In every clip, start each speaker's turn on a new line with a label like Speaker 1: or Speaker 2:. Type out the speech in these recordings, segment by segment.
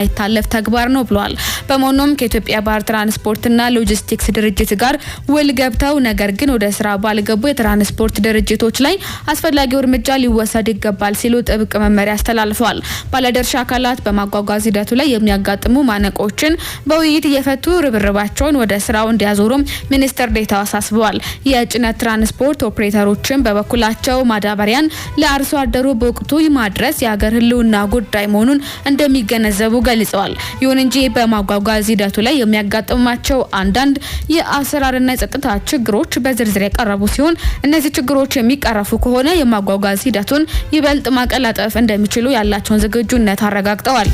Speaker 1: የማይታለፍ ተግባር ነው ብሏል። በመሆኑም ከኢትዮጵያ ባህር ትራንስፖርትና ሎጂስቲክስ ድርጅት ጋር ውል ገብተው ነገር ግን ወደ ስራ ባልገቡ የትራንስፖርት ድርጅቶች ላይ አስፈላጊው እርምጃ ሊወሰድ ይገባል ሲሉ ጥብቅ መመሪያ አስተላልፈዋል። ባለድርሻ አካላት በማጓጓዝ ሂደቱ ላይ የሚያጋጥሙ ማነቆችን በውይይት እየፈቱ ርብርባቸውን ወደ ስራው እንዲያዞሩም ሚኒስትር ዴኤታው አሳስበዋል። የጭነት ትራንስፖርት ኦፕሬተሮችን በበኩላቸው ማዳበሪያን ለአርሶ አደሩ በወቅቱ ማድረስ የሀገር ህልውና ጉዳይ መሆኑን እንደሚገነዘቡ ገልጸዋል። ይሁን እንጂ በማጓጓዝ ሂደቱ ላይ የሚያጋጥሟቸው አንዳንድ የአሰራርና የጸጥታ ችግሮች በዝርዝር የቀረቡ ሲሆን እነዚህ ችግሮች የሚቀረፉ ከሆነ የማጓጓዝ ሂደቱን ይበልጥ ማቀላጠፍ እንደሚችሉ ያላቸውን ዝግጁነት አረጋግጠዋል።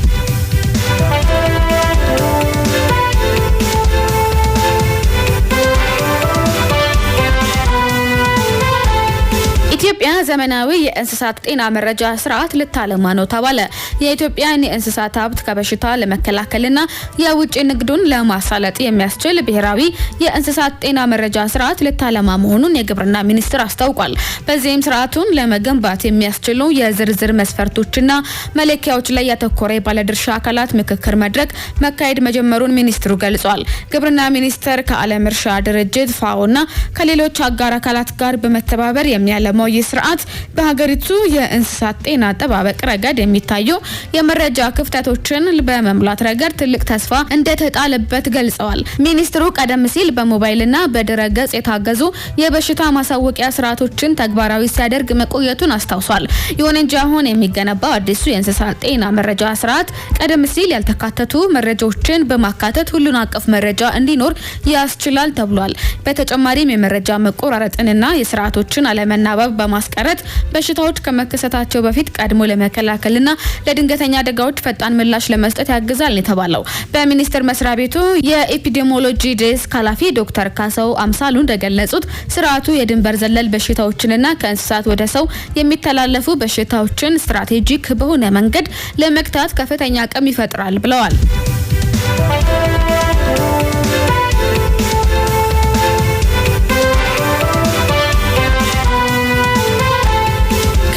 Speaker 1: ኢትዮጵያ ዘመናዊ የእንስሳት ጤና መረጃ ስርዓት ልታለማ ነው ተባለ። የኢትዮጵያን የእንስሳት ሀብት ከበሽታ ለመከላከልና የውጭ ንግዱን ለማሳለጥ የሚያስችል ብሔራዊ የእንስሳት ጤና መረጃ ስርዓት ልታለማ መሆኑን የግብርና ሚኒስቴር አስታውቋል። በዚህም ስርዓቱን ለመገንባት የሚያስችሉ የዝርዝር መስፈርቶችና መለኪያዎች ላይ ያተኮረ የባለድርሻ አካላት ምክክር መድረክ መካሄድ መጀመሩን ሚኒስትሩ ገልጿል። ግብርና ሚኒስቴር ከዓለም እርሻ ድርጅት ፋኦና ከሌሎች አጋር አካላት ጋር በመተባበር የሚያለማው ይህ ስርዓት በሀገሪቱ የእንስሳት ጤና አጠባበቅ ረገድ የሚታዩ የመረጃ ክፍተቶችን በመሙላት ረገድ ትልቅ ተስፋ እንደተጣለበት ገልጸዋል። ሚኒስትሩ ቀደም ሲል በሞባይልና በድረ-ገጽ የታገዙ የበሽታ ማሳወቂያ ስርዓቶችን ተግባራዊ ሲያደርግ መቆየቱን አስታውሷል። ይሁን እንጂ አሁን የሚገነባው አዲሱ የእንስሳት ጤና መረጃ ስርዓት ቀደም ሲል ያልተካተቱ መረጃዎችን በማካተት ሁሉን አቀፍ መረጃ እንዲኖር ያስችላል ተብሏል። በተጨማሪም የመረጃ መቆራረጥንና የስርዓቶችን አለመናበብ በማስቀረት በሽታዎች ከመከሰታቸው በፊት ቀድሞ ለመከላከልና ለድንገተኛ አደጋዎች ፈጣን ምላሽ ለመስጠት ያግዛል የተባለው በሚኒስቴር መስሪያ ቤቱ የኤፒዲሚዮሎጂ ዴስክ ኃላፊ ዶክተር ካሳው አምሳሉ እንደገለጹት ስርዓቱ የድንበር ዘለል በሽታዎችንና ከእንስሳት ወደ ሰው የሚተላለፉ በሽታዎችን ስትራቴጂክ በሆነ መንገድ ለመግታት ከፍተኛ አቅም ይፈጥራል ብለዋል።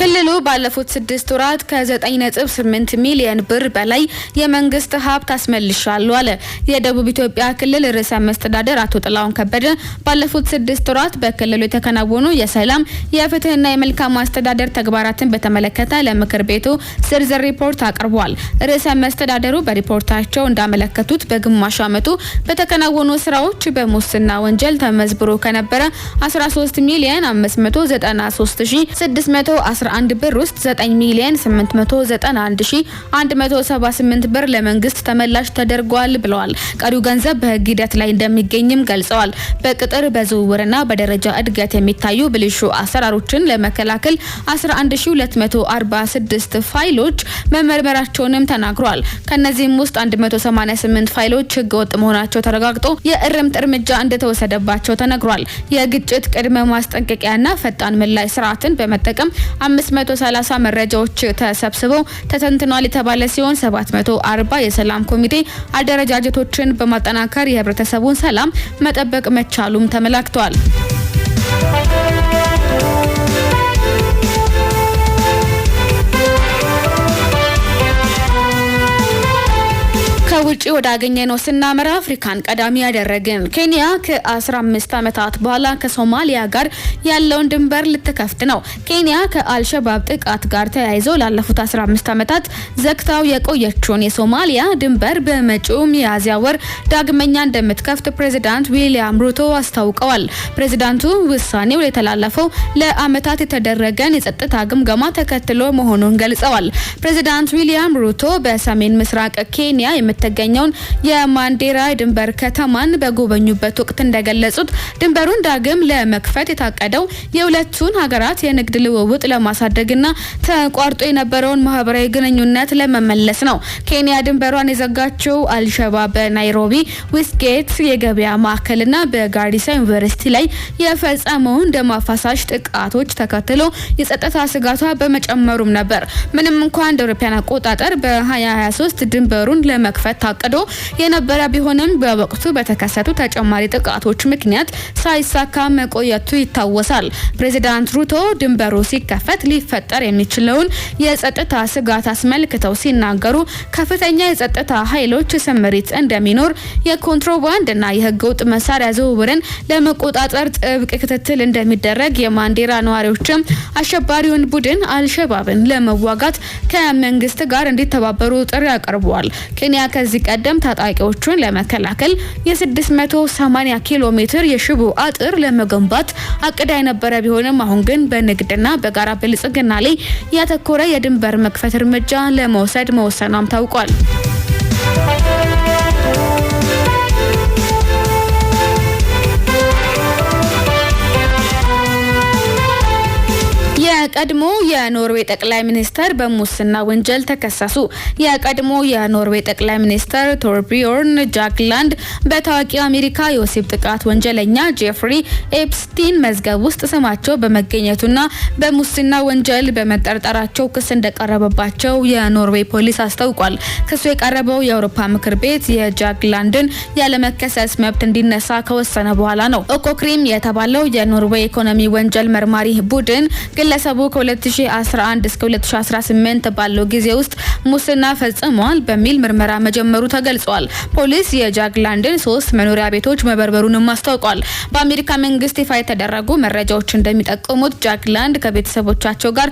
Speaker 1: ክልሉ ባለፉት 6 ወራት ከ9.8 ሚሊዮን ብር በላይ የመንግስት ሀብት አስመልሻለሁ አለ። የደቡብ ኢትዮጵያ ክልል ርዕሰ መስተዳድር አቶ ጥላሁን ከበደ ባለፉት 6 ወራት በክልሉ የተከናወኑ የሰላም የፍትህና የመልካም አስተዳደር ተግባራትን በተመለከተ ለምክር ቤቱ ዝርዝር ሪፖርት አቅርቧል። ርዕሰ መስተዳድሩ በሪፖርታቸው እንዳመለከቱት በግማሽ ዓመቱ በተከናወኑ ስራዎች በሙስና ወንጀል ተመዝብሮ ከነበረ 13 ሚሊዮን 593611 ብር ውስጥ 9 ሚሊዮን 891178 ብር ለመንግስት ተመላሽ ተደርጓል ብለዋል። ቀሪው ገንዘብ በህግ ሂደት ላይ እንደሚገኝም ገልጸዋል። በቅጥር በዝውውርና በደረጃ እድገት የሚታዩ ብልሹ አሰራሮችን ለመከላከል 11246 ፋይሎች መመርመራቸውንም ተናግሯል። ከነዚህም ውስጥ 188 ፋይሎች ህገወጥ መሆናቸው ተረጋግጦ የእርምት እርምጃ እንደተወሰደባቸው ተነግሯል። የግጭት ቅድመ ማስጠንቀቂያና ፈጣን ምላሽ ስርዓትን በመጠቀም 530 መረጃዎች ተሰብስበው ተተንትኗል የተባለ ሲሆን 740 የሰላም ኮሚቴ አደረጃጀቶችን በማጠናከር የህብረተሰቡን ሰላም መጠበቅ መቻሉም ተመላክቷል። ከውጪ ወዳገኘነው ስናመራ አፍሪካን ቀዳሚ ያደረግን። ኬንያ ከ15 ዓመታት በኋላ ከሶማሊያ ጋር ያለውን ድንበር ልትከፍት ነው። ኬንያ ከአልሸባብ ጥቃት ጋር ተያይዞ ላለፉት 15 ዓመታት ዘግታው የቆየችውን የሶማሊያ ድንበር በመጪው ሚያዝያ ወር ዳግመኛ እንደምትከፍት ፕሬዝዳንት ዊሊያም ሩቶ አስታውቀዋል። ፕሬዝዳንቱ ውሳኔው የተላለፈው ለዓመታት የተደረገን የጸጥታ ግምገማ ተከትሎ መሆኑን ገልጸዋል። ፕሬዝዳንት ዊሊያም ሩቶ በሰሜን ምስራቅ ኬንያ የምትገኘውን የማንዴራ ድንበር ከተማን በጎበኙበት ወቅት እንደገለጹት ድንበሩን ዳግም ለመክፈት የታቀደው የሁለቱን ሀገራት የንግድ ልውውጥ ለማሳደግና ተቋርጦ የነበረውን ማህበራዊ ግንኙነት ለመመለስ ነው። ኬንያ ድንበሯን የዘጋችው አልሸባብ በናይሮቢ ዌስትጌት የገበያ ማዕከልና በጋሪሳ ዩኒቨርሲቲ ላይ የፈጸመውን ደም አፋሳሽ ጥቃቶች ተከትሎ የጸጥታ ስጋቷ በመጨመሩም ነበር። ምንም እንኳን እንደ አውሮፓውያን አቆጣጠር በ2023 ድንበሩን ለመክፈት ታቅዶ የነበረ ቢሆንም በወቅቱ በተከሰቱ ተጨማሪ ጥቃቶች ምክንያት ሳይሳካ መቆየቱ ይታወሳል። ፕሬዚዳንት ሩቶ ድንበሩ ሲከፈት ሊፈጠር የሚችለውን የጸጥታ ስጋት አስመልክተው ሲናገሩ ከፍተኛ የጸጥታ ኃይሎች ስምሪት እንደሚኖር፣ የኮንትሮባንድና የህገወጥ መሳሪያ ዝውውርን ለመቆጣጠር ጥብቅ ክትትል እንደሚደረግ፣ የማንዴራ ነዋሪዎችም አሸባሪውን ቡድን አልሸባብን ለመዋጋት ከመንግስት ጋር እንዲተባበሩ ጥሪ አቅርበዋል። ኬንያ ከዚህ ቀደም ታጣቂዎቹን ለመከላከል የ680 ኪሎ ሜትር የሽቦ አጥር ለመገንባት አቅዳ የነበረ ቢሆንም አሁን ግን በንግድና በጋራ ብልጽግና ላይ ያተኮረ የድንበር መክፈት እርምጃ ለመውሰድ መወሰኗም ታውቋል። የቀድሞ የኖርዌይ ጠቅላይ ሚኒስተር በሙስና ወንጀል ተከሰሱ። የቀድሞ የኖርዌይ ጠቅላይ ሚኒስተር ቶርቢዮርን ጃግላንድ በታዋቂው አሜሪካ የወሲብ ጥቃት ወንጀለኛ ጄፍሪ ኤፕስቲን መዝገብ ውስጥ ስማቸው በመገኘቱና በሙስና ወንጀል በመጠርጠራቸው ክስ እንደቀረበባቸው የኖርዌይ ፖሊስ አስታውቋል። ክሱ የቀረበው የአውሮፓ ምክር ቤት የጃግላንድን ያለመከሰስ መብት እንዲነሳ ከወሰነ በኋላ ነው። ኦኮክሪም የተባለው የኖርዌይ ኢኮኖሚ ወንጀል መርማሪ ቡድን ግለሰቡ ከ2011 እስከ 2018 ባለው ጊዜ ውስጥ ሙስና ፈጽሟል በሚል ምርመራ መጀመሩ ተገልጿል። ፖሊስ የጃግላንድን 3 መኖሪያ ቤቶች መበርበሩንም አስታውቋል። በአሜሪካ መንግስት ይፋ የተደረጉ መረጃዎች እንደሚጠቁሙት ጃግላንድ ከቤተሰቦቻቸው ጋር